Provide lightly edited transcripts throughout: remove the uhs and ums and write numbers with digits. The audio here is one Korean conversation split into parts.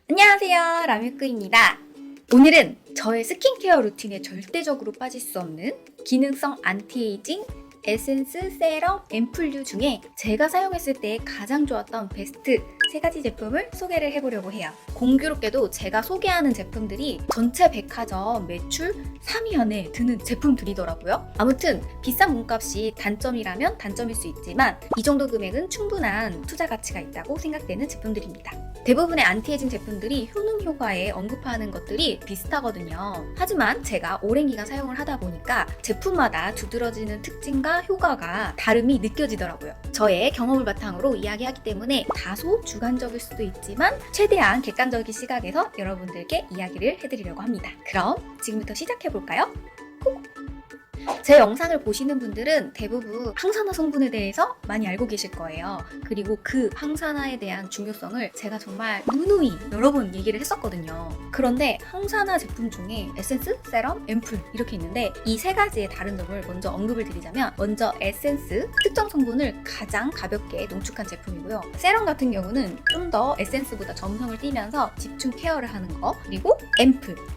안녕하세요, 라뮤크입니다. 오늘은 저의 스킨케어 루틴에 절대적으로 빠질 수 없는 기능성 안티에이징 에센스, 세럼, 앰플류 중에 제가 사용했을 때 가장 좋았던 베스트 3가지 제품을 소개를 해보려고 해요. 공교롭게도 제가 소개하는 제품들이 전체 백화점 매출 3위 안에 드는 제품들이더라고요. 아무튼 비싼 몸값이 단점이라면 단점일 수 있지만 이 정도 금액은 충분한 투자 가치가 있다고 생각되는 제품들입니다. 대부분의 안티에이징 제품들이 효능 효과에 언급하는 것들이 비슷하거든요. 하지만 제가 오랜 기간 사용을 하다 보니까 제품마다 두드러지는 특징과 효과가 다름이 느껴지더라고요. 저의 경험을 바탕으로 이야기하기 때문에 다소 주관적일 수도 있지만 최대한 객관적인 시각에서 여러분들께 이야기를 해드리려고 합니다. 그럼 지금부터 시작해볼까요? 제 영상을 보시는 분들은 대부분 항산화 성분에 대해서 많이 알고 계실 거예요. 그리고 그 항산화에 대한 중요성을 제가 정말 누누이 여러 번 얘기를 했었거든요. 그런데 항산화 제품 중에 에센스, 세럼, 앰플 이렇게 있는데 이 3가지의 다른 점을 먼저 언급을 드리자면 먼저 에센스, 특정 성분을 가장 가볍게 농축한 제품이고요. 세럼 같은 경우는 좀 더 에센스보다 점성을 띠면서 집중 케어를 하는 거, 그리고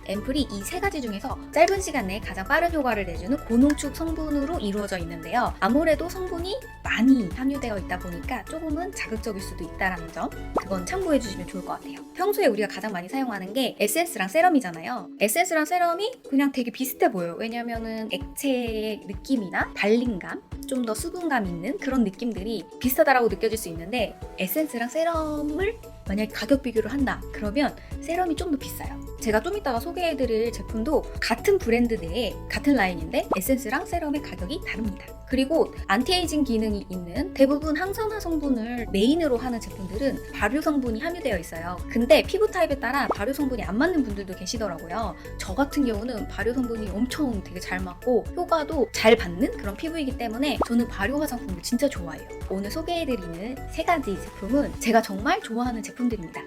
앰플이 이 3가지 중에서 짧은 시간 내에 가장 빠른 효과를 내주는 고농축 성분으로 이루어져 있는데요. 아무래도 성분이 많이 함유되어 있다 보니까 조금은 자극적일 수도 있다는 점, 그건 참고해 주시면 좋을 것 같아요. 평소에 우리가 가장 많이 사용하는 게 에센스랑 세럼이잖아요. 에센스랑 세럼이 그냥 되게 비슷해 보여요. 왜냐면은 액체의 느낌이나 발림감, 좀 더 수분감 있는 그런 느낌들이 비슷하다라고 느껴질 수 있는데 에센스랑 세럼을 만약에 가격 비교를 한다 그러면 세럼이 좀 더 비싸요. 제가 좀 이따가 소개해드릴 제품도 같은 브랜드 내에 같은 라인인데 에센스랑 세럼의 가격이 다릅니다. 그리고 안티에이징 기능이 있는 대부분 항산화 성분을 메인으로 하는 제품들은 발효 성분이 함유되어 있어요. 근데 피부 타입에 따라 발효 성분이 안 맞는 분들도 계시더라고요. 저 같은 경우는 발효 성분이 엄청 되게 잘 맞고 효과도 잘 받는 그런 피부이기 때문에 저는 발효 화장품을 진짜 좋아해요. 오늘 소개해드리는 3가지 제품은 제가 정말 좋아하는 제품들입니다.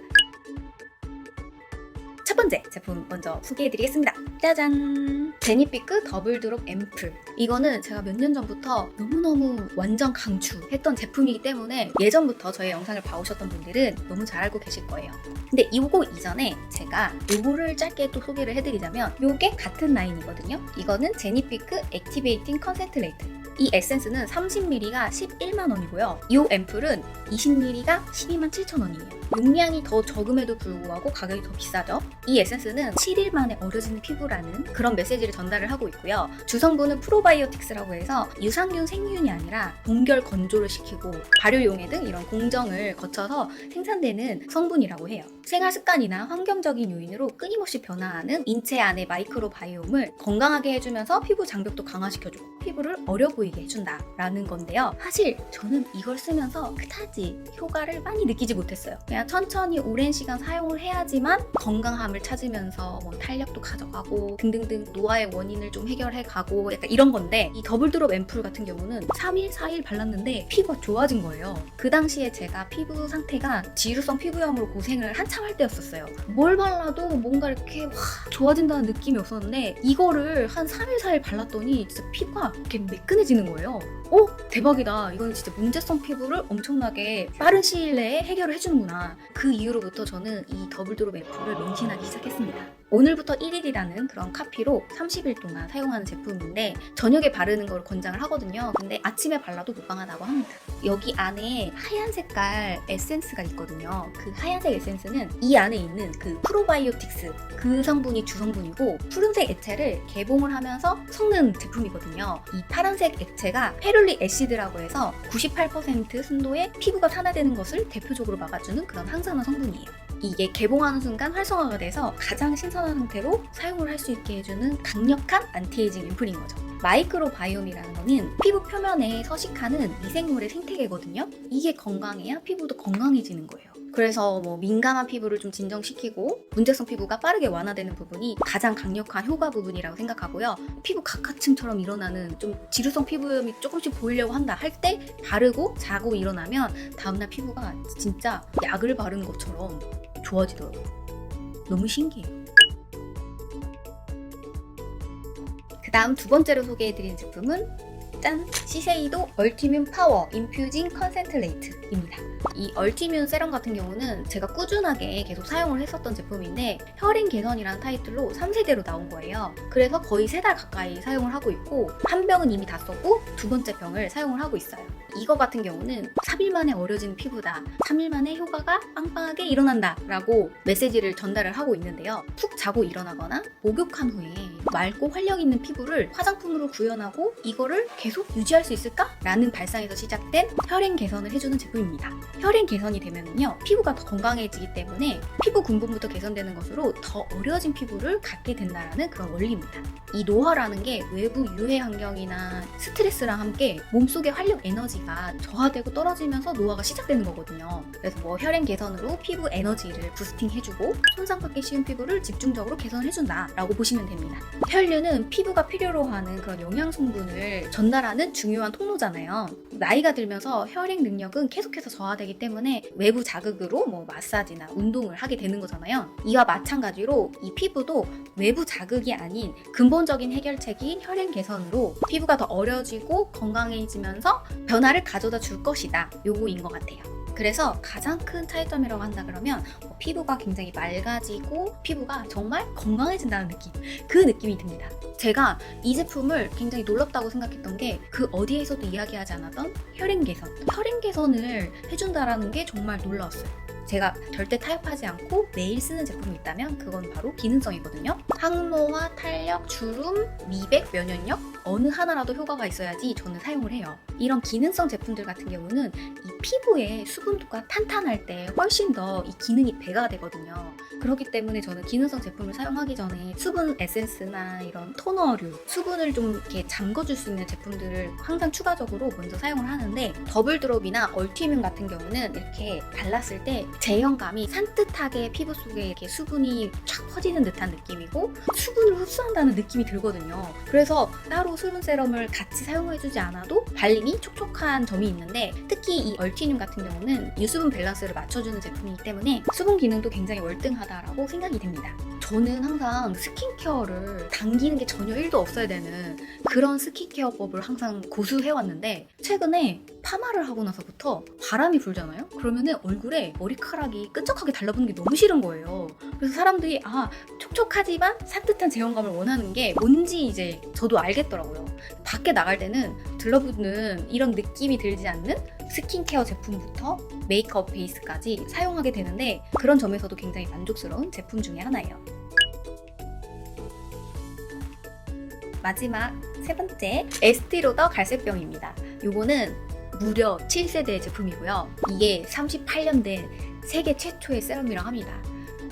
첫 번째 제품 먼저 소개해드리겠습니다. 짜잔! 제니피크 더블 드롭 앰플. 이거는 제가 몇 년 전부터 너무너무 완전 강추했던 제품이기 때문에 예전부터 저의 영상을 봐오셨던 분들은 너무 잘 알고 계실 거예요. 근데 이거 이전에 제가 요거를 짧게 또 소개를 해드리자면 요게 같은 라인이거든요. 이거는 제니피크 액티베이팅 컨센트레이트. 이 에센스는 30ml가 11만원이고요. 이 앰플은 20ml가 127,000원이에요. 용량이 더 적음에도 불구하고 가격이 더 비싸죠. 이 에센스는 7일 만에 어려지는 피부라는 그런 메시지를 전달을 하고 있고요. 주성분은 프로바이오틱스라고 해서 유산균, 생균이 아니라 동결 건조를 시키고 발효용해 등 이런 공정을 거쳐서 생산되는 성분이라고 해요. 생활 습관이나 환경적인 요인으로 끊임없이 변화하는 인체 안의 마이크로바이옴을 건강하게 해주면서 피부 장벽도 강화시켜주고 피부를 어려 보이게 해준다라는 건데요. 사실 저는 이걸 쓰면서 그다지 효과를 많이 느끼지 못했어요. 그냥 천천히 오랜 시간 사용을 해야지만 건강함을 찾으면서 뭐 탄력도 가져가고 등등등 노화의 원인을 좀 해결해가고 약간 이런 건데 이 더블드롭 앰플 같은 경우는 3일, 4일 발랐는데 피부가 좋아진 거예요. 그 당시에 제가 피부 상태가 지루성 피부염으로 고생을 한참 할 때였었어요. 뭘 발라도 뭔가 이렇게 좋아진다는 느낌이 없었는데 이거를 한 3일, 4일 발랐더니 진짜 피부가 이렇게 매끈해지는 거예요. 대박이다. 이건 진짜 문제성 피부를 엄청나게 빠른 시일 내에 해결을 해주는구나. 그 이후로부터 저는 이 더블드롭 앰플을 맹신하기 시작했습니다. 오늘부터 1일이라는 그런 카피로 30일 동안 사용하는 제품인데 저녁에 바르는 걸 권장을 하거든요. 근데 아침에 발라도 무방하다고 합니다. 여기 안에 하얀 색깔 에센스가 있거든요. 그 하얀색 에센스는 이 안에 있는 그 프로바이오틱스 그 성분이 주성분이고 푸른색 액체를 개봉을 하면서 섞는 제품이거든요. 이 파란색 액체가 페룰릭 애시드라고 해서 98% 순도의 피부가 산화되는 것을 대표적으로 막아주는 그런 항산화 성분이에요. 이게 개봉하는 순간 활성화가 돼서 가장 신선한 상태로 사용을 할 수 있게 해주는 강력한 안티에이징 앰플인 거죠. 마이크로바이옴이라는 거는 피부 표면에 서식하는 미생물의 생태계거든요. 이게 건강해야 피부도 건강해지는 거예요. 그래서 뭐 민감한 피부를 좀 진정시키고 문제성 피부가 빠르게 완화되는 부분이 가장 강력한 효과 부분이라고 생각하고요. 피부 각화층처럼 일어나는 좀 지루성 피부염이 조금씩 보이려고 한다 할 때 바르고 자고 일어나면 다음날 피부가 진짜 약을 바른 것처럼 좋아지더라고요. 너무 신기해요. 그 다음 두 번째로 소개해드린 제품은 짠! 시세이도 얼티뮴 파워 인퓨징 컨센트레이트입니다. 이 얼티뮨 세럼 같은 경우는 제가 꾸준하게 계속 사용을 했었던 제품인데 혈행 개선이라는 타이틀로 3세대로 나온 거예요. 그래서 거의 3달 가까이 사용을 하고 있고 한 병은 이미 다 썼고 두 번째 병을 사용을 하고 있어요. 이거 같은 경우는 3일 만에 어려지는 피부다, 3일 만에 효과가 빵빵하게 일어난다 라고 메시지를 전달을 하고 있는데요. 푹 자고 일어나거나 목욕한 후에 맑고 활력 있는 피부를 화장품으로 구현하고 이거를 계속 유지할 수 있을까? 라는 발상에서 시작된 혈행 개선을 해주는 제품입니다. 혈행 개선이 되면은요, 피부가 더 건강해지기 때문에 피부 근본부터 개선되는 것으로 더 어려진 피부를 갖게 된다는 그런 원리입니다. 이 노화라는 게 외부 유해 환경이나 스트레스랑 함께 몸속의 활력 에너지가 저하되고 떨어지면서 노화가 시작되는 거거든요. 그래서 뭐 혈행 개선으로 피부 에너지를 부스팅해주고 손상받기 쉬운 피부를 집중적으로 개선해준다 라고 보시면 됩니다. 혈류는 피부가 필요로 하는 그런 영양 성분을 전달하는 중요한 통로잖아요. 나이가 들면서 혈행 능력은 계속해서 저하되기 때문에 외부 자극으로 뭐 마사지나 운동을 하게 되는 거잖아요. 이와 마찬가지로 이 피부도 외부 자극이 아닌 근본적인 해결책인 혈행 개선으로 피부가 더 어려지고 건강해지면서 변화를 가져다 줄 것이다. 요거인 것 같아요. 그래서 가장 큰 차이점이라고 한다 그러면 피부가 굉장히 맑아지고 피부가 정말 건강해진다는 느낌, 그 느낌이 듭니다. 제가 이 제품을 굉장히 놀랍다고 생각했던 게 그 어디에서도 이야기하지 않았던 혈행 개선을 해준다라는 게 정말 놀라웠어요. 제가 절대 타협하지 않고 매일 쓰는 제품이 있다면 그건 바로 기능성이거든요. 항노화, 탄력, 주름, 미백, 면역력 어느 하나라도 효과가 있어야지 저는 사용을 해요. 이런 기능성 제품들 같은 경우는 이 피부의 수분도가 탄탄할 때 훨씬 더 이 기능이 배가 되거든요. 그렇기 때문에 저는 기능성 제품을 사용하기 전에 수분 에센스나 이런 토너류, 수분을 좀 이렇게 잠궈줄 수 있는 제품들을 항상 추가적으로 먼저 사용을 하는데, 더블드롭이나 얼티뮨 같은 경우는 이렇게 발랐을 때 제형감이 산뜻하게 피부 속에 이렇게 수분이 쫙 퍼지는 듯한 느낌이고 수분을 흡수한다는 느낌이 들거든요. 그래서 따로 수분 세럼을 같이 사용해주지 않아도 발림이 촉촉한 점이 있는데, 특히 이 얼티뮨 같은 경우는 유수분 밸런스를 맞춰주는 제품이기 때문에 수분 기능도 굉장히 월등하다라고 생각이 됩니다. 저는 항상 스킨케어를 당기는 게 전혀 1도 없어야 되는 그런 스킨케어법을 항상 고수해왔는데, 최근에 파마를 하고 나서부터 바람이 불잖아요? 그러면은 얼굴에 머리카락이 끈적하게 달라붙는 게 너무 싫은 거예요. 그래서 사람들이 촉촉하지만 산뜻한 제형감을 원하는 게 뭔지 이제 저도 알겠더라고요. 밖에 나갈 때는 들러붙는 이런 느낌이 들지 않는 스킨케어 제품부터 메이크업 베이스까지 사용하게 되는데, 그런 점에서도 굉장히 만족스러운 제품 중에 하나예요. 마지막 세 번째, 에스티로더 갈색병입니다. 요거는 무려 7세대 제품이고요. 이게 38년 된 세계 최초의 세럼이라고 합니다.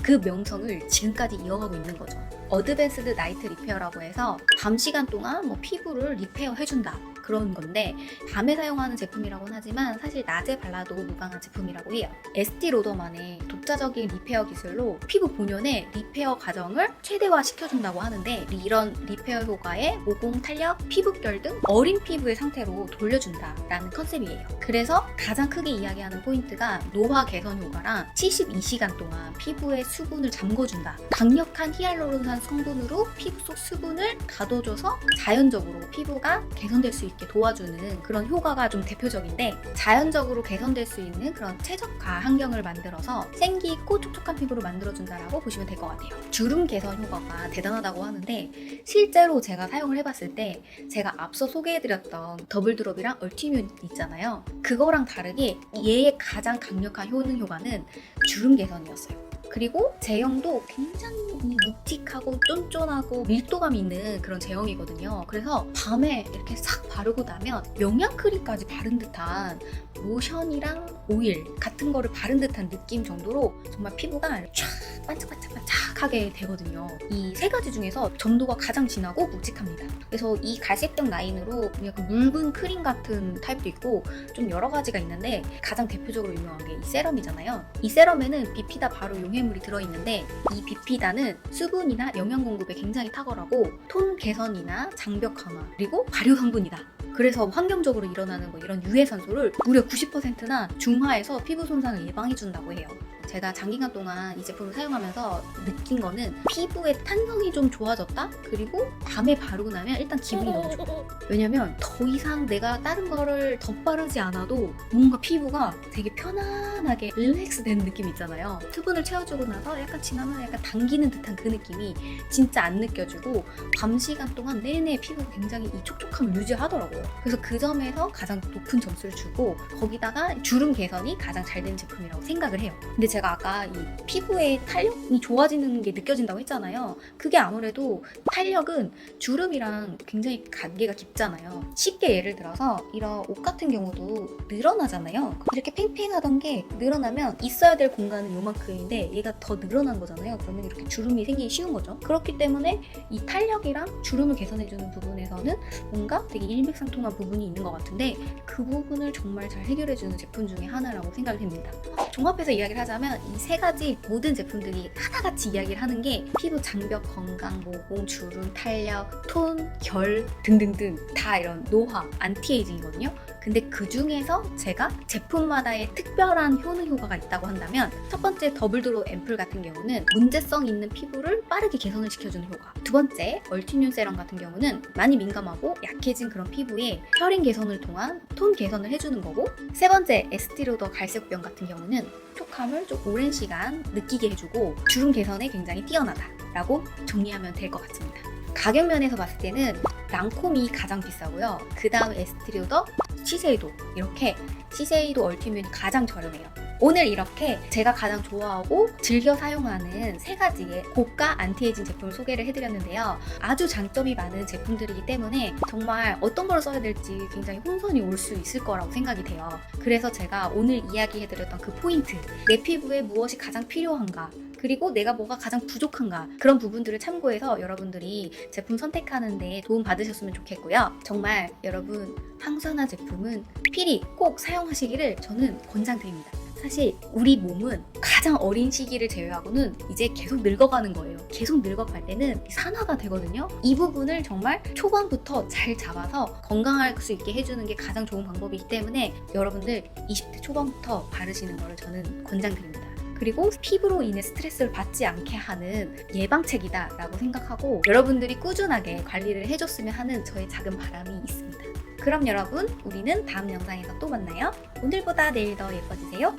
그 명성을 지금까지 이어가고 있는 거죠. 어드밴스드 나이트 리페어라고 해서 밤 시간 동안 피부를 리페어 해준다, 그런 건데 밤에 사용하는 제품이라고는 하지만 사실 낮에 발라도 무방한 제품이라고 해요. 에스티로더만의 독자적인 리페어 기술로 피부 본연의 리페어 과정을 최대화 시켜준다고 하는데, 이런 리페어 효과에 모공, 탄력, 피부결 등 어린 피부의 상태로 돌려준다라는 컨셉이에요. 그래서 가장 크게 이야기하는 포인트가 노화 개선 효과랑 72시간 동안 피부의 수분을 잠궈준다, 강력한 히알루론산 성분으로 피부 속 수분을 가둬줘서 자연적으로 피부가 개선될 수 있게 도와주는 그런 효과가 좀 대표적인데, 자연적으로 개선될 수 있는 그런 최적화 환경을 만들어서 생기 있고 촉촉한 피부를 만들어준다라고 보시면 될 것 같아요. 주름 개선 효과가 대단하다고 하는데, 실제로 제가 사용을 해봤을 때 제가 앞서 소개해드렸던 더블드롭이랑 얼티뮨 있잖아요. 그거랑 다르게 얘의 가장 강력한 효과는 주름 개선이었어요. 그리고 제형도 굉장히 묵직하고 쫀쫀하고 밀도감 있는 그런 제형이거든요. 그래서 밤에 이렇게 싹 바르고 나면 영양크림까지 바른 듯한 로션이랑 오일 같은 거를 바른 듯한 느낌 정도로 정말 피부가 쫙 반짝반짝하게 되거든요. 이 세 가지 중에서 점도가 가장 진하고 묵직합니다. 그래서 이 갈색병 라인으로 약간 묽은 크림 같은 타입도 있고 좀 여러 가지가 있는데, 가장 대표적으로 유명한 게 이 세럼이잖아요. 이 세럼에는 비피다 바로 용해물이 들어있는데, 이 비피다는 수분이나 영양 공급에 굉장히 탁월하고 톤 개선이나 장벽 강화, 그리고 발효 성분이다 그래서 환경적으로 일어나는 뭐 이런 유해산소를 무려 90%나 중화해서 피부 손상을 예방해준다고 해요. 제가 장기간 동안 이 제품을 사용하면서 느낀 거는 피부의 탄성이 좀 좋아졌다? 그리고 밤에 바르고 나면 일단 기분이 너무 좋아요. 왜냐면 더 이상 내가 다른 거를 덧바르지 않아도 뭔가 피부가 되게 편안하게 릴렉스 되는 느낌 있잖아요. 수분을 채워주고 나서 약간 지나면 약간 당기는 듯한 그 느낌이 진짜 안 느껴지고 밤 시간 동안 내내 피부가 굉장히 이 촉촉함을 유지하더라고요. 그래서 그 점에서 가장 높은 점수를 주고 거기다가 주름 개선이 가장 잘 되는 제품이라고 생각을 해요. 근데 제가 아까 이 피부의 탄력이 좋아지는 게 느껴진다고 했잖아요. 그게 아무래도 탄력은 주름이랑 굉장히 관계가 깊잖아요. 쉽게 예를 들어서 이런 옷 같은 경우도 늘어나잖아요. 이렇게 팽팽하던 게 늘어나면 있어야 될 공간은 요만큼인데 얘가 더 늘어난 거잖아요. 그러면 이렇게 주름이 생기기 쉬운 거죠. 그렇기 때문에 이 탄력이랑 주름을 개선해주는 부분에서는 뭔가 되게 일맥상통한 부분이 있는 것 같은데 그 부분을 정말 잘 해결해주는 제품 중에 하나라고 생각이 됩니다. 종합해서 이야기를 하자면 이 세 가지 모든 제품들이 하나같이 이야기를 하는 게 피부 장벽, 건강, 모공, 주름, 탄력, 톤, 결 등등등 다 이런 노화, 안티에이징이거든요. 근데 그 중에서 제가 제품마다의 특별한 효능 효과가 있다고 한다면 첫 번째 더블드롭 앰플 같은 경우는 문제성 있는 피부를 빠르게 개선을 시켜주는 효과, 두 번째 얼티뮴 세럼 같은 경우는 많이 민감하고 약해진 그런 피부에 혈행 개선을 통한 톤 개선을 해주는 거고, 세 번째 에스티로더 갈색병 같은 경우는 촉촉함을 좀 오랜 시간 느끼게 해주고 주름 개선에 굉장히 뛰어나다라고 정리하면 될 것 같습니다. 가격 면에서 봤을 때는 랑콤이 가장 비싸고요. 그 다음 에스티로더, 시세이도, 이렇게 시세이도 얼티뮴이 가장 저렴해요. 오늘 이렇게 제가 가장 좋아하고 즐겨 사용하는 세 가지의 고가 안티에이징 제품을 소개를 해드렸는데요. 아주 장점이 많은 제품들이기 때문에 정말 어떤 걸 써야 될지 굉장히 혼선이 올 수 있을 거라고 생각이 돼요. 그래서 제가 오늘 이야기해드렸던 그 포인트, 내 피부에 무엇이 가장 필요한가, 그리고 내가 뭐가 가장 부족한가, 그런 부분들을 참고해서 여러분들이 제품 선택하는데 도움 받으셨으면 좋겠고요. 정말 여러분 항산화 제품은 필히 꼭 사용하시기를 저는 권장드립니다. 사실 우리 몸은 가장 어린 시기를 제외하고는 이제 계속 늙어가는 거예요. 계속 늙어갈 때는 산화가 되거든요. 이 부분을 정말 초반부터 잘 잡아서 건강할 수 있게 해주는 게 가장 좋은 방법이기 때문에 여러분들 20대 초반부터 바르시는 거를 저는 권장드립니다. 그리고 피부로 인해 스트레스를 받지 않게 하는 예방책이다 라고 생각하고 여러분들이 꾸준하게 관리를 해줬으면 하는 저의 작은 바람이 있습니다. 그럼 여러분, 우리는 다음 영상에서 또 만나요. 오늘보다 내일 더 예뻐지세요.